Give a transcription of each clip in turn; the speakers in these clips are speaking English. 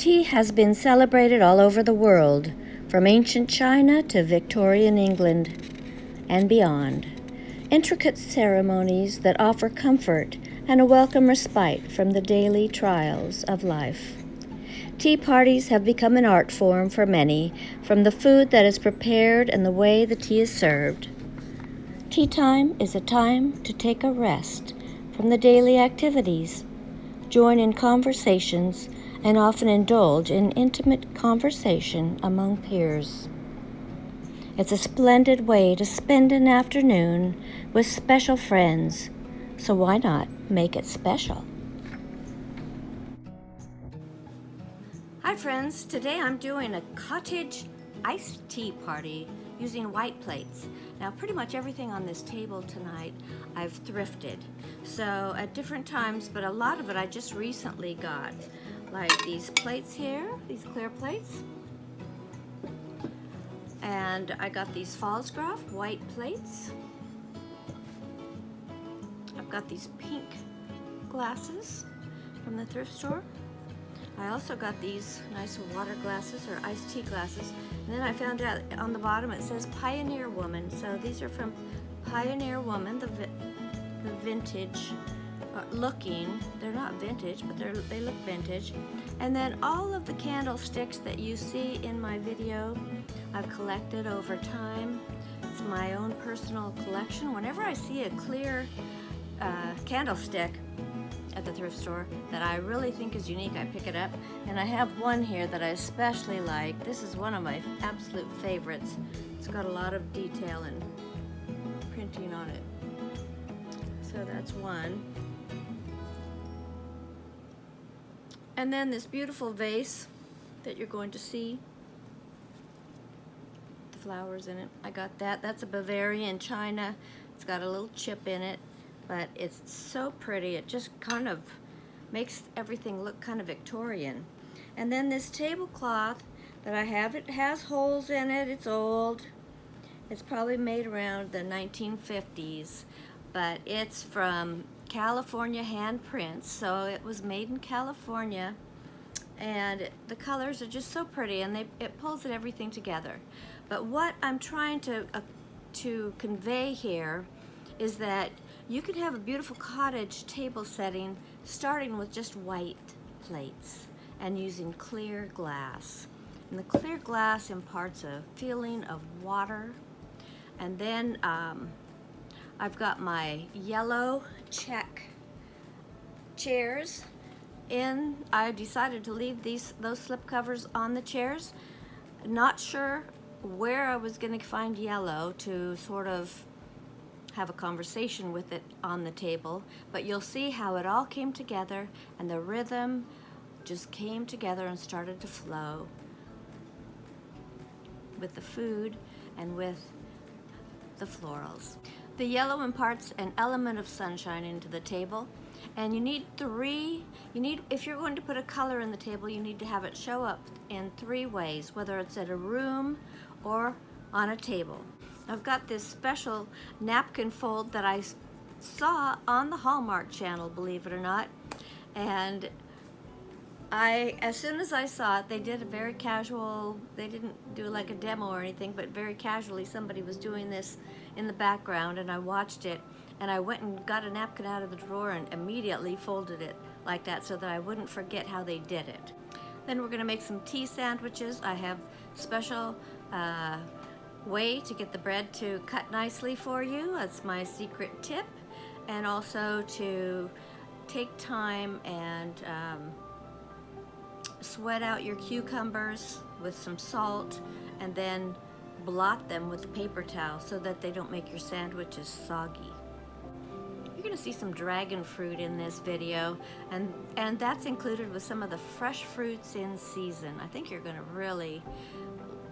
Tea has been celebrated all over the world, from ancient China to Victorian England and beyond. Intricate ceremonies that offer comfort and a welcome respite from the daily trials of life. Tea parties have become an art form for many, from the food that is prepared and the way the tea is served. Tea time is a time to take a rest from the daily activities, join in conversations, and often indulge in intimate conversation among peers. It's a splendid way to spend an afternoon with special friends, so why not make it special? Hi friends, today I'm doing a cottage iced tea party using white plates. Now pretty much everything on this table tonight I've thrifted. So at different times, but a lot of it I just recently got. Like these plates here, these clear plates. And I got these Fallsgraf white plates. I've got these pink glasses from the thrift store. I also got these nice water glasses or iced tea glasses. And then I found out on the bottom it says Pioneer Woman. So these are from Pioneer Woman, the vintage looking. They're not vintage, but they look vintage. And then all of the candlesticks that you see in my video, I've collected over time. It's my own personal collection. Whenever I see a clear candlestick at the thrift store that I really think is unique, I pick it up. And I have one here that I especially like. This is one of my absolute favorites. It's got a lot of detail and printing on it. So that's one. And then this beautiful vase that you're going to see, the flowers in it. I got that. That's a Bavarian china. It's got a little chip in it, but it's so pretty. It just kind of makes everything look kind of Victorian. And then this tablecloth that I have, it has holes in it. It's old. It's probably made around the 1950s, but it's from California handprints, so it was made in California, and the colors are just so pretty, and it pulls everything together. But what I'm trying to convey here is that you can have a beautiful cottage table setting starting with just white plates and using clear glass. And the clear glass imparts a feeling of water. And then I've got my yellow check chairs in. I decided to leave those slip covers on the chairs. Not sure where I was going to find yellow to sort of have a conversation with it on the table, but you'll see how it all came together and the rhythm just came together and started to flow with the food and with the florals. The yellow imparts an element of sunshine into the table, and you need if you're going to put a color in the table, you need to have it show up in 3 ways, whether it's at a room or on a table. I've got this special napkin fold that I saw on the Hallmark Channel, believe it or not, and as soon as I saw it, they did a very casual, they didn't do like a demo or anything, but very casually somebody was doing this in the background, and I watched it, and I went and got a napkin out of the drawer and immediately folded it like that so that I wouldn't forget how they did it. Then we're gonna make some tea sandwiches. I have special way to get the bread to cut nicely for you. That's my secret tip. And also to take time and sweat out your cucumbers with some salt and then blot them with a paper towel so that they don't make your sandwiches soggy. You're going to see some dragon fruit in this video, and that's included with some of the fresh fruits in season. I think you're going to really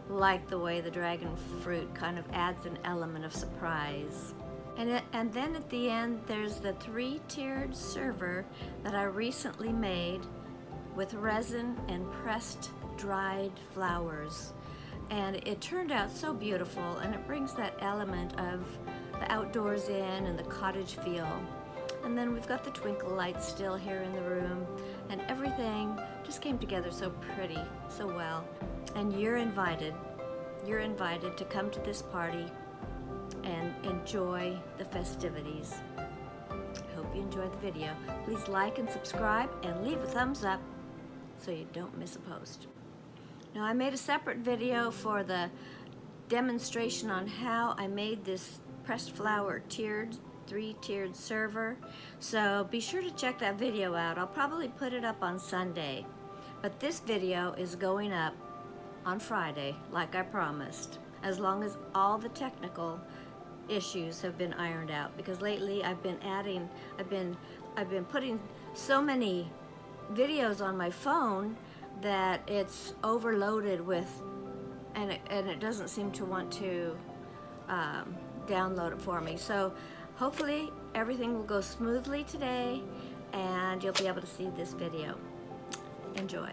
like the way the dragon fruit kind of adds an element of surprise. And then at the end there's the 3-tiered server that I recently made with resin and pressed dried flowers, and it turned out so beautiful, and it brings that element of the outdoors in and the cottage feel. And then we've got the twinkle lights still here in the room, and everything just just came together so pretty, so well. And you're invited to come to this party and enjoy the festivities. I hope you enjoyed the video. Please like and subscribe and leave a thumbs up so you don't miss a post. Now, I made a separate video for the demonstration on how I made this pressed flower three-tiered server, so be sure to check that video out. I'll probably put it up on Sunday, but this video is going up on Friday like I promised, as long as all the technical issues have been ironed out, because lately I've been putting so many videos on my phone that it's overloaded with, and it doesn't seem to want to download it for me. So hopefully everything will go smoothly today and you'll be able to see this video. Enjoy.